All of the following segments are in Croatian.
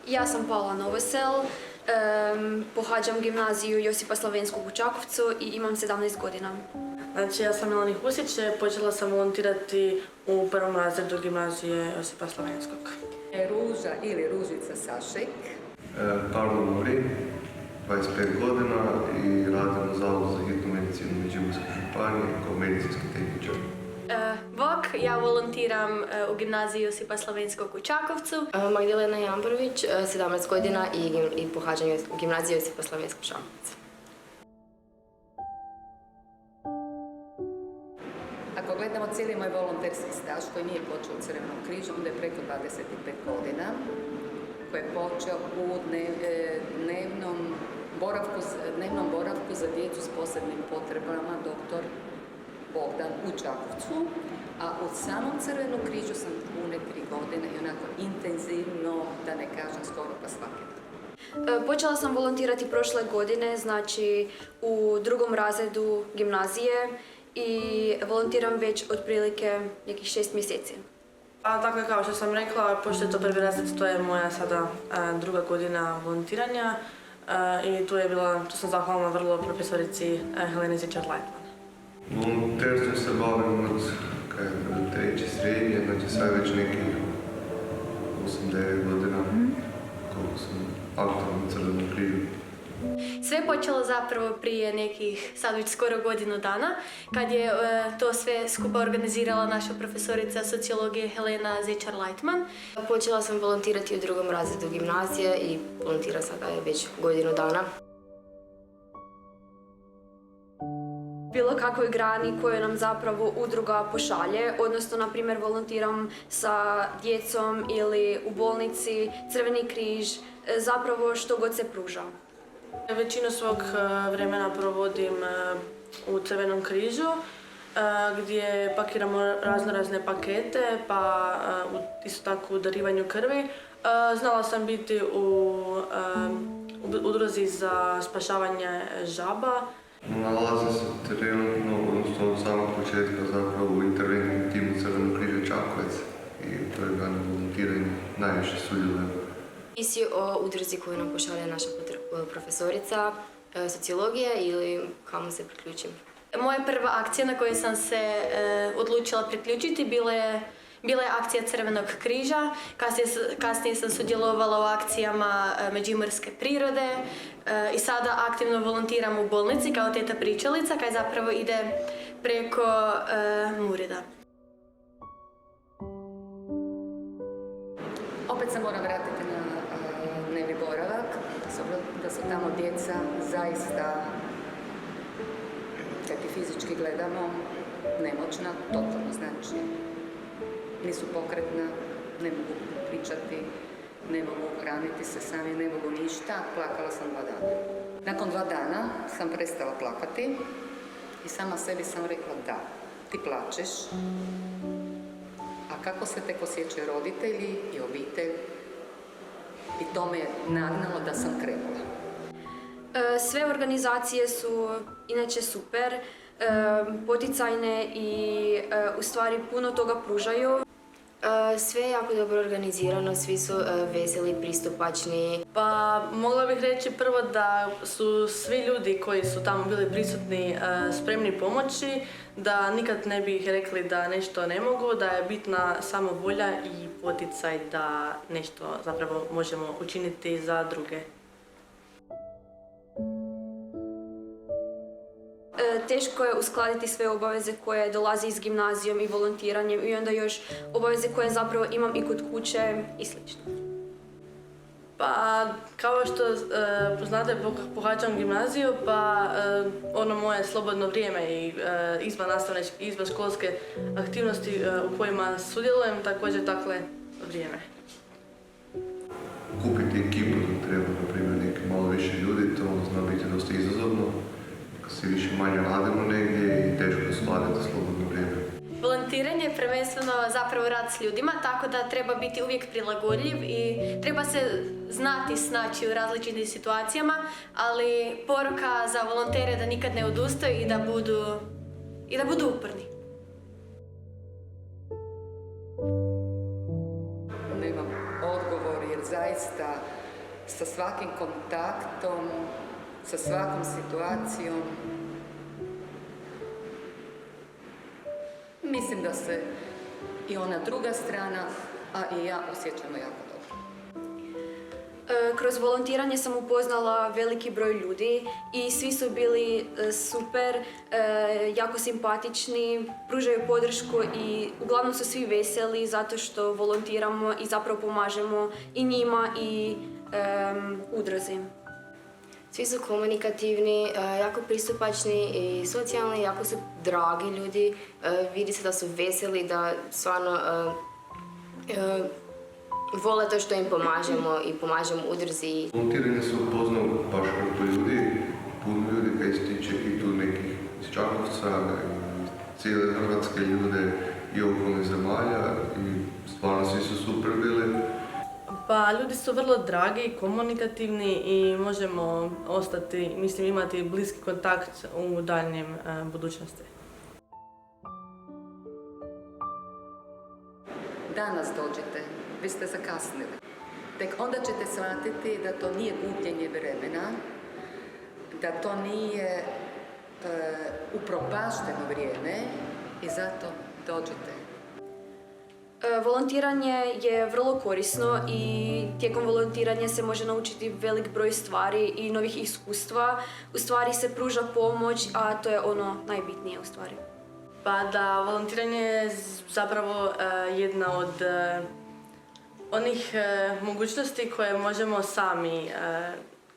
Ja sam Paula Novosel, pohađam gimnaziju Josipa Slavenskog u Čakovcu i imam 17 godina. Znači, ja sam Melanie Husić, počela sam volontirati u prvom razredu gimnazije Josipa Slavenskog. Ruža ili Ružica Sašek. Pavlo Muri, 25 godina i radim u Zavodu za hitnu medicinu Međimurske županije kao medicinski tehničar. Bok, ja volontiram u gimnaziji Josipa Slavenskog u Čakovcu. Magdalena Jambrović, 17 godina i pohađam gimnaziju Josipa Slavenskog u Čakovcu. Ako gledamo cijeli moj volonterski staž koji nije počeo u Crvenom križu, onda je preko 25 godina, koji je počeo u dnevnom boravku za djecu s posebnim potrebama dr. Bogdan u Čakovcu, a u samom Crvenom križu sam pune 3 godine i onako intenzivno, da ne kažem skoro pa svaki dan. Počela sam volontirati prošle godine, znači u drugom razredu gimnazije i volontiram već otprilike nekih 6 mjeseci. Dakle, kao što sam rekla, pošto je to prvi razred, to je moja sada druga godina volontiranja i tu sam zahvalna vrlo profesorici Heleni Zičar-Lajtman. Volonterstvom se bavim od treće srednje, znači sad već nekih 8-9 godina koliko sam aktivno u Crvenom križu. Sve je počelo zapravo prije nekih, sad već skoro godinu dana, kad je to sve skupa organizirala naša profesorica sociologije Helena Zičar-Lajtman. Počela sam volontirati u drugom razredu gimnazije i volontiram sada već godinu dana. Bilo kakvoj grani koju nam zapravo udruga pošalje, odnosno, na primjer, volontiram sa djecom ili u bolnici, Crveni križ, zapravo što god se pruža. Većinu svog vremena provodim u Crvenom križu, gdje pakiramo razne pakete, pa isto tako u darivanju krvi. Znala sam biti u udruzi za spašavanje žaba. Nalazim se trenutno, odnosno od samog početka zapravo u interventnom timu Crvenog križa Čakovec i to je glavno volontiranje najviše sudjelujem. Misiju o udruzi koju nam pošalje naša profesorica sociologije ili kamo se priključim. Moja prva akcija na kojoj sam se odlučila priključiti bila je akcija Crvenog križa. Kasnije sam sudjelovala u akcijama Međimurske prirode i sada aktivno volontiram u bolnici kao teta pričalica koja zapravo ide preko Murida. Opet se moram vratiti na dnevni boravak, da su tamo djeca zaista, kad i fizički gledamo, nemoćna, totalno znači. Nisu pokretna, ne mogu pričati, ne mogu hraniti se sami, ne mogu ništa. Plakala sam 2 dana. Nakon 2 dana sam prestala plakati i sama sebi sam rekla da, ti plačeš, a kako se tek osjećaju roditelji i obitelj. I to me je nagnalo da sam krenula. Sve organizacije su inače super, poticajne i u stvari puno toga pružaju. Sve je jako dobro organizirano, svi su veseli, pristupačni. Pa mogla bih reći prvo da su svi ljudi koji su tamo bili prisutni spremni pomoći, da nikad ne bi rekli da nešto ne mogu, da je bitna samo volja i poticaj da nešto zapravo možemo učiniti za druge. Teško je uskladiti sve obaveze koje dolaze s gimnazijom i volontiranjem i onda još obaveze koje zapravo imam i kod kuće i sl. Pa, kao što znate, pohađam gimnaziju, pa ono moje slobodno vrijeme i izvanškolske aktivnosti u kojima sudjelujem, također takve vrijeme. Kupiti ekipu dok treba, na primjer, neki malo više ljudi, to zna biti dosta izazovno. Svi više manje radimo negdje i teško je skladati slobodno vrijeme. Volontiranje je prvenstveno zapravo rad s ljudima, tako da treba biti uvijek prilagodljiv i treba se znati snaći u različitim situacijama, ali poruka za volontere je da nikad ne odustaju i da budu uporni. Nemam odgovor jer zaista sa svakim kontaktom, sa svakom situacijom. Mislim da se i ona druga strana, a i ja osjećamo jako dobro. Kroz volontiranje sam upoznala veliki broj ljudi i svi su bili super, jako simpatični, pružaju podršku i uglavnom su svi veseli zato što volontiramo i zapravo pomažemo i njima i udruzi. Svi su komunikativni, jako pristupačni i socijalni, jako su dragi ljudi. Vidi se da su veseli, da stvarno vole to što im pomažemo i pomažemo udruzi. Volontiranje se upoznao baš hrpu ljudi, puno ljudi kaj se tiče i tu nekih iz Čakovca, i cijele Hrvatske ljude i okolnih zemalja i stvarno svi su super bili. Pa ljudi su vrlo dragi i komunikativni i možemo ostati, mislim imati bliski kontakt u daljnjem budućnosti. Danas dođete, vi ste zakasnili. Tek onda ćete shvatiti da to nije gubljenje vremena, da to nije upropašteno vrijeme i zato dođete. Volontiranje je vrlo korisno i tijekom volontiranja se može naučiti velik broj stvari i novih iskustva. U stvari se pruža pomoć, a to je ono najbitnije u stvari. Pa da, volontiranje je zapravo jedna od onih mogućnosti koje možemo sami,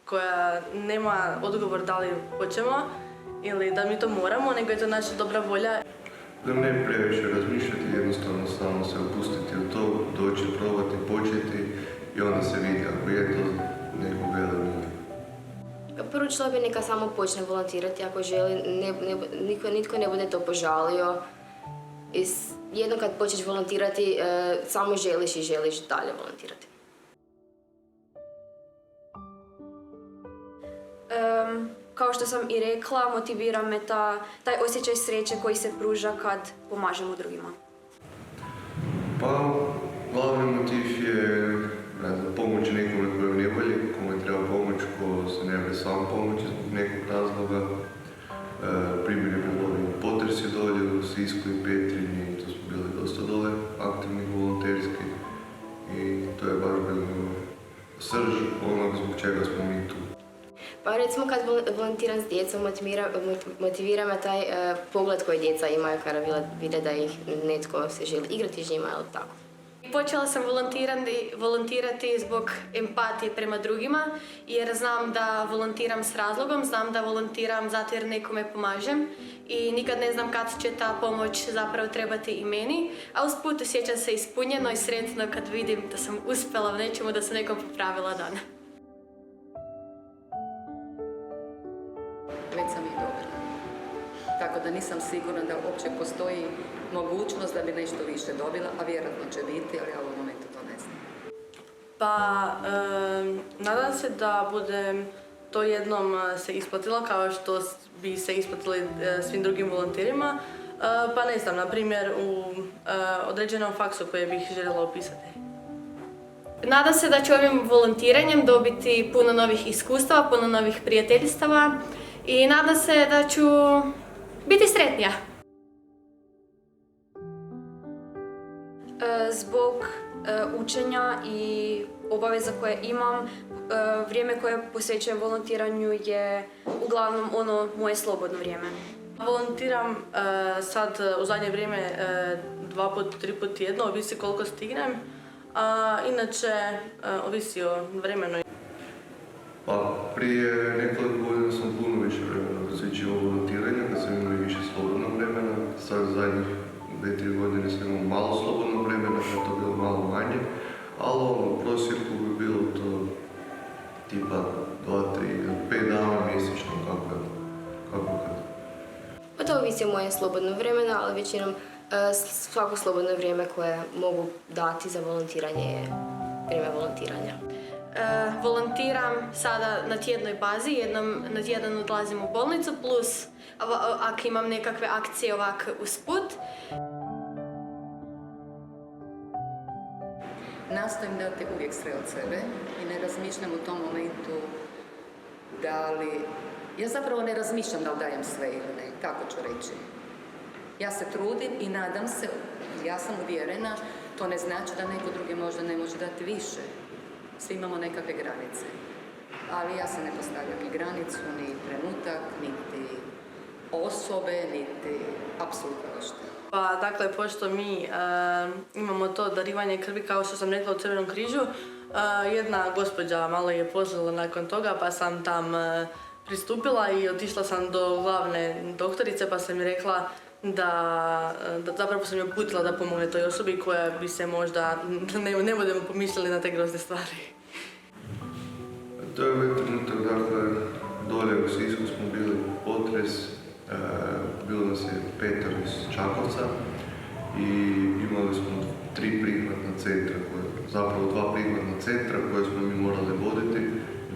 koja nema odgovor da li hoćemo ili da mi to moramo, nego je to naša dobra volja. Da ne previše razmišljati, jednostavno samo se opustiti u to, doći, probati, početi i onda se vidi ako je to nekoga ili nije. Poručila bi neka samo počne volontirati ako želi, nitko ne bude to požalio. I jednom kad počneš volontirati, samo želiš i želiš dalje volontirati. Kao što sam i rekla, motivira me taj osjećaj sreće koji se pruža kad pomažemo drugima. Pa, glavni motiv je pomoći nekome kojem ne volji, kome treba pomoć, ko se ne može sam pomoći zbog nekog razloga. Primjer je bilo potresi dolje u Sisku i Petrinji, tu smo bili dosta dole aktivni volonterski i to je baš bilo srž onog zbog čega smo mi tu. Pa recimo kad volontiram s djecom, motivira me taj pogled koji djeca imaju kada vide da ih netko se želi igrati s njima ili tako. Počela sam volontirati zbog empatije prema drugima, jer znam da volontiram s razlogom, znam da volontiram zato jer nekome pomažem i nikad ne znam kad će ta pomoć zapravo trebati i meni, a usput osjećam se ispunjeno i sretno kad vidim da sam uspjela u nečemu, da sam nekom popravila dan. Već sam ih dobila. Tako da nisam sigurna da uopće postoji mogućnost da bi nešto više dobila, a vjerojatno će biti, ali ja u ovom momentu to ne znam. Pa, nadam se da bude to jednom se isplatilo kao što bi se isplatili svim drugim volonterima. Pa ne znam, na primjer u određenom faksu koje bih željela upisati. Nadam se da ću ovim volontiranjem dobiti puno novih iskustava, puno novih prijateljstava i nadam se da ću biti sretnija. Zbog učenja i obaveza koje imam, vrijeme koje posvećujem volontiranju je uglavnom ono moje slobodno vrijeme. Volontiram sad u zadnje vrijeme 2-3 puta tjedno, ovisi koliko stignem, a inače ovisi o vremenu. Pa prije nekoliko godina sam puno više vremena posvećivao volontiranju, kad sam imao više slobodnog vremena. Sad zadnjih 2-3 godine sam imao malo slobodnog vremena, kad je to bilo malo manje, ali u prosjeku bi bilo to tipa 2, 3, 5 dana mjesečno, kako kad. Pa to ovisi o moje slobodno vremena, ali većinom svako slobodno vrijeme koje mogu dati za volontiranje je vrijeme volontiranja. Volontiram sada na tjednoj bazi, jednom na tjedan odlazim u bolnicu, plus ako imam nekakve akcije ovak usput. nastojim dati uvijek sve od sebe i ne razmišljam u tom momentu da li... Ja zapravo ne razmišljam da li dajem sve ili ne, kako ću reći. Ja se trudim i nadam se, ja sam uvjerena, to ne znači da neko drugi možda ne može dati više. Svi imamo nekakve granice. Ali ja se ne postavljam ni granicu, ni trenutak, niti osobe, niti apsolutno ništa. Pa dakle, pošto mi imamo to darivanje krvi, kao što sam rekla u Crvenom križu, jedna gospođa malo je pozvala nakon toga, pa sam tam pristupila i otišla sam do glavne doktorice, pa sam mi rekla da zapravo sam je uputila da pomogne toj osobi koja bi se možda, ne budemo pomišljali na te grozne stvari. To je ovaj trenutak, dakle, dolje u Sisku smo bili potres, bilo nas je 5 iz Čakovca i imali smo 3 prihvatna centra, zapravo 2 prihvatna centra koje smo mi morali voditi.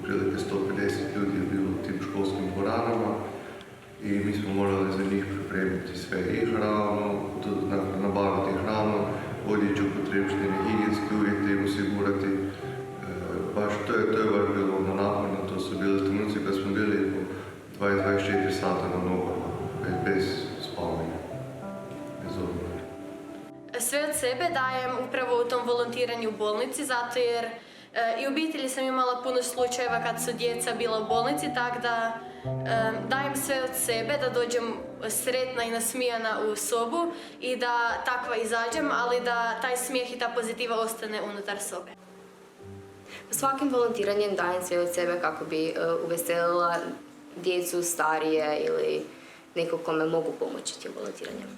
Prilike 150 ljudi je bilo u tim školskim dvoranama i mi smo morali za njih pripremiti sve i hranu, nabaviti hranu, odjeću, potrepštine, higijenske uvjete im osigurati. Baš to je baš bilo naporno, to su bili trenuci kad smo bili po 24 sata na nogama, bez spavanja, bez odmora. Sve od sebe dajem upravo u tom volontiranju u bolnici, zato jer i u obitelji sam imala puno slučajeva kad su djeca bila u bolnici, tako da dajem sve od sebe, da dođem sretna i nasmijana u sobu i da takva izađem, ali da taj smijeh i ta pozitiva ostane unutar sobe. Svakim volontiranjem dajem sve od sebe kako bi uveselila djecu, starije ili nekog kome mogu pomoći tim volontiranjem.